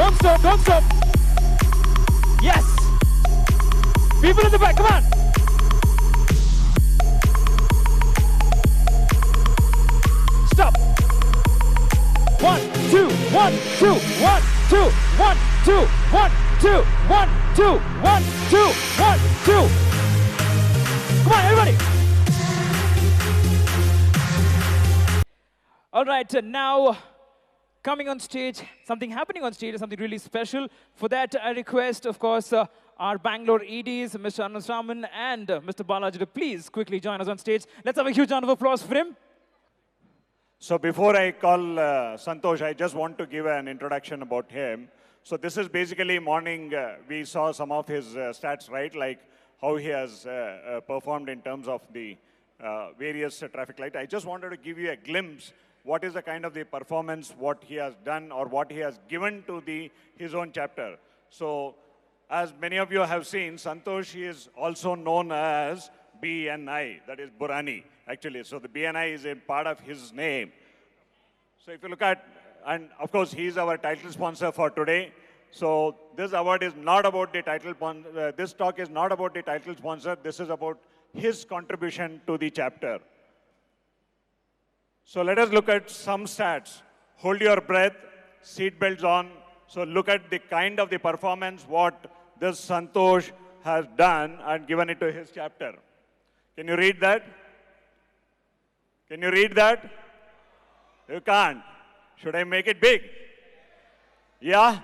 Don't stop, don't stop. Yes. People in the back, come on. Stop. 1, 2, 1, 2, 1, 2, 1, 2, 1, 2, 1, 2, 1, 2, 1, 2. Come on, everybody. All right, now coming on stage, something happening on stage is something really special. For that, I request, of course, our Bangalore EDs, Mr. Anusraman and Mr. Balaji, to please quickly join us on stage. Let's have a huge round of applause for him. So before I call Santosh, I just want to give an introduction about him. So this is basically morning, we saw some of his stats, right? Like how he has performed in terms of the various traffic lights. I just wanted to give you a glimpse what is the kind of the performance, what he has done or what he has given to his own chapter. So as many of you have seen, Santosh is also known as BNI, that is Bhurani, actually. So the BNI is a part of his name. So if you look at, and of course, he is our title sponsor for today. So this award is not about the title, this talk is not about the title sponsor. This is about his contribution to the chapter. So let us look at some stats. Hold your breath, seat belts on. So look at the kind of the performance what this Santosh has done and given it to his chapter. Can you read that? Can you read that? You can't. Should I make it big? Yeah?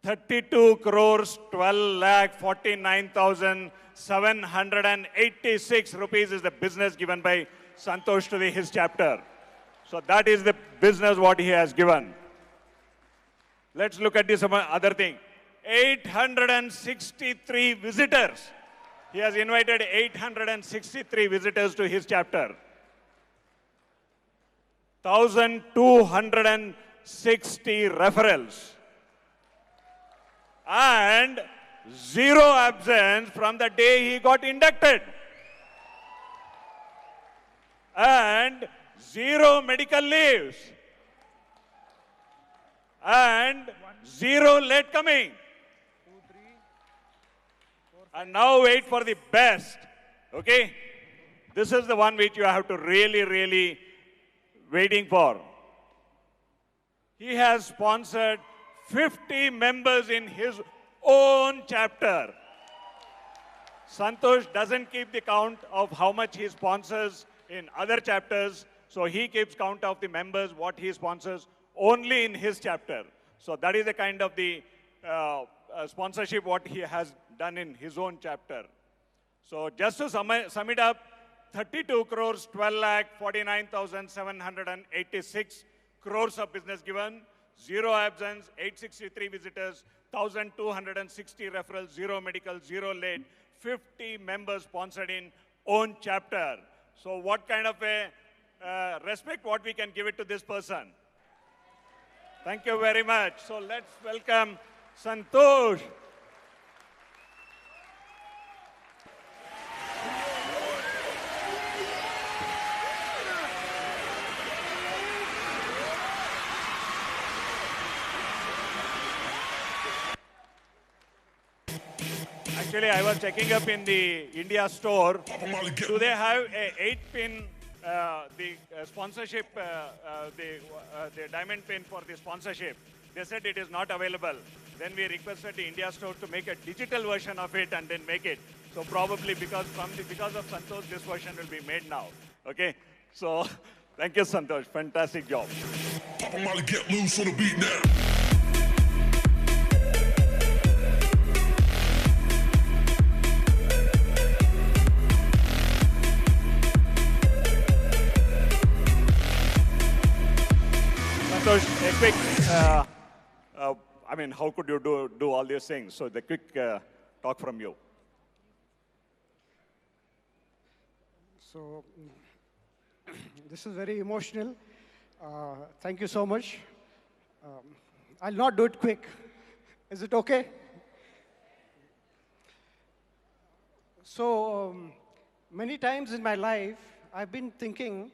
32 crores, 12 lakh, 49,786 rupees is the business given by Santosh to his chapter. So that is the business what he has given. Let's look at this other thing. 863 visitors. He has invited 863 visitors to his chapter. 1,260 referrals. And 0 absence from the day he got inducted. And 0 medical leaves. And 0 late coming. And now wait for the best. Okay? This is the one which you have to really waiting for. He has sponsored 50 members in his own chapter. Santosh doesn't keep the count of how much he sponsors in other chapters. So he keeps count of the members, what he sponsors only in his chapter. So that is the kind of the sponsorship what he has done in his own chapter. So just to sum it up, 32 crores, 12 lakh, 49,786 crores of business given, 0 absence, 863 visitors, 1,260 referrals, 0 medical, 0 late, 50 members sponsored in own chapter. So what kind of a respect what we can give it to this person? Thank you very much. So let's welcome Santosh. Actually, I was checking up in the India store. Do they have a 8-pin, sponsorship, the diamond pin for the sponsorship? They said it is not available. Then we requested the India store to make a digital version of it and then make it. So probably because of Santosh, this version will be made now. Okay? So thank you, Santosh. Fantastic job. Papa Molly, get loose on the beat now. Santosh, a quick, I mean, how could you do all these things? So the quick talk from you. So this is very emotional. Thank you so much. I'll not do it quick. Is it okay? So many times in my life, I've been thinking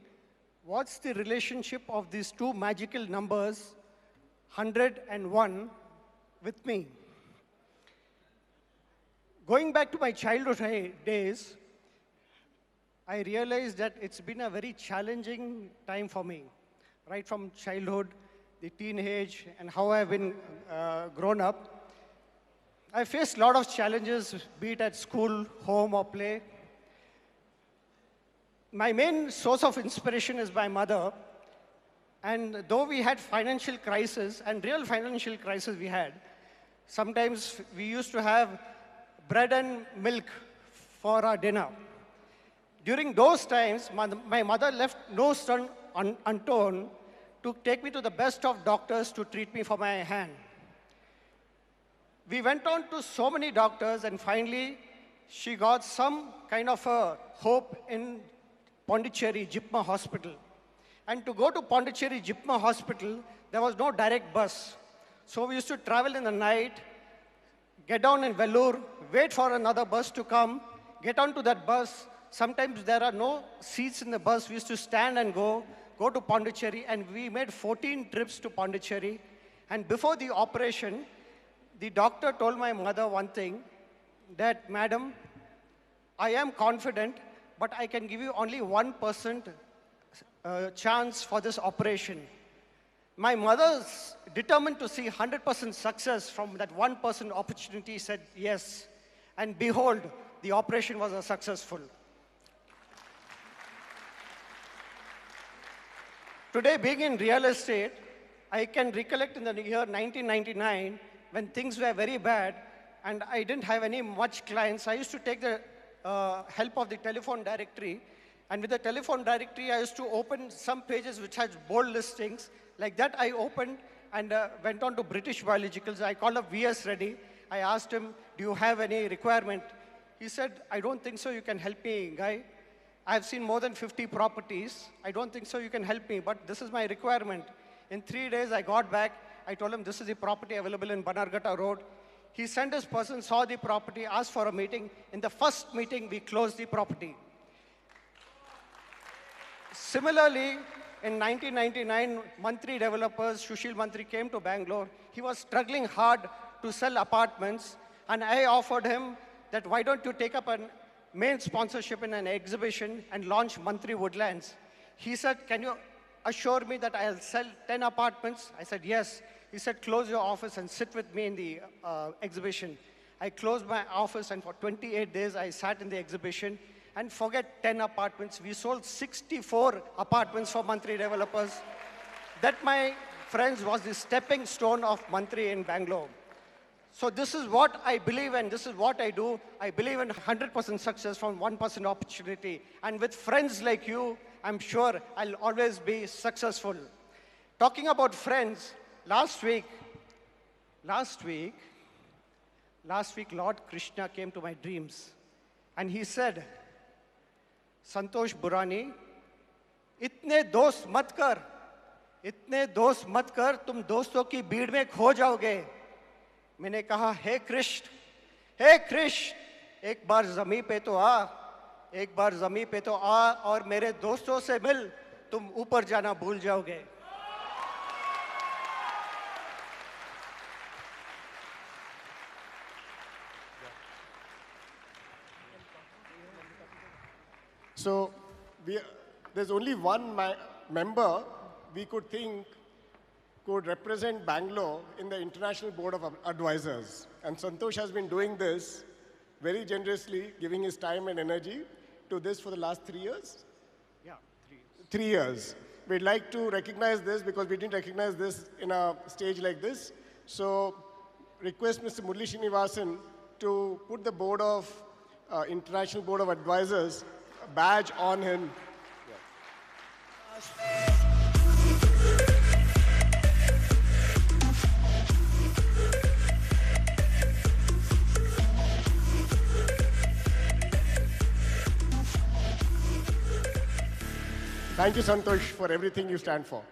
what's the relationship of these two magical numbers, 101, with me? Going back to my childhood days, I realized that it's been a very challenging time for me, right from childhood, the teenage, and how I've been grown up. I faced a lot of challenges, be it at school, home, or play. My main source of inspiration is my mother. And though we had financial crisis, and real financial crisis we had, sometimes we used to have bread and milk for our dinner. During those times, my mother left no stone unturned to take me to the best of doctors to treat me for my hand. We went on to so many doctors, and finally, she got some kind of a hope in Pondicherry Jipma Hospital. And to go to Pondicherry Jipma Hospital, there was no direct bus. So we used to travel in the night, get down in Vellore, wait for another bus to come, get onto that bus. Sometimes there are no seats in the bus. We used to stand and go to Pondicherry, and we made 14 trips to Pondicherry. And before the operation, the doctor told my mother one thing, that, "Madam, I am confident, but I can give you only 1% chance for this operation." My mother's determined to see 100% success from that 1% opportunity, said yes. And behold, the operation was successful. Today, being in real estate, I can recollect in the year 1999, when things were very bad, and I didn't have any much clients. I used to take the help of the telephone directory. And with the telephone directory, I used to open some pages which had bold listings. Like that, I opened and went on to British Biologicals. I called up VS Reddy. I asked him, "Do you have any requirement?" He said, "I don't think so. You can help me, guy. I've seen more than 50 properties. I don't think so. You can help me, but this is my requirement." In 3 days, I got back. I told him, "This is the property available in Banarghatta Road." He sent his person, saw the property, asked for a meeting. In the first meeting, we closed the property. Similarly, in 1999, Mantri developers, Sushil Mantri, came to Bangalore. He was struggling hard to sell apartments, and I offered him that, "Why don't you take up a main sponsorship in an exhibition and launch Mantri Woodlands?" He said, "Can you assure me that I'll sell 10 apartments?" I said, "Yes." He said, "Close your office and sit with me in the exhibition." I closed my office, and for 28 days, I sat in the exhibition. And forget 10 apartments, we sold 64 apartments for Mantri developers. That, my friends, was the stepping stone of Mantri in Bangalore. So this is what I believe, and this is what I do. I believe in 100% success from 1% opportunity. And with friends like you, I'm sure I'll always be successful. Talking about friends, last week, Lord Krishna came to my dreams. And he said, "Santosh Bhurani, इतने दोस्त मत कर, तुम दोस्तों की भीड़ में खो जाओगे." मैंने कहा, हे कृष्ण, एक बार ज़मीं पे तो आ और मेरे दोस्तों से मिल, तुम ऊपर जाना भूल जाओगे. So there's only one member we could think could represent Bangalore in the International Board of Advisors. And Santosh has been doing this very generously, giving his time and energy to this for the last 3 years? Yeah, 3 years. 3 years. We'd like to recognize this because we didn't recognize this in a stage like this. So request Mr. Murli Srinivasan to put the board of International Board of Advisors badge on him. Thank you, Santosh, for everything you stand for.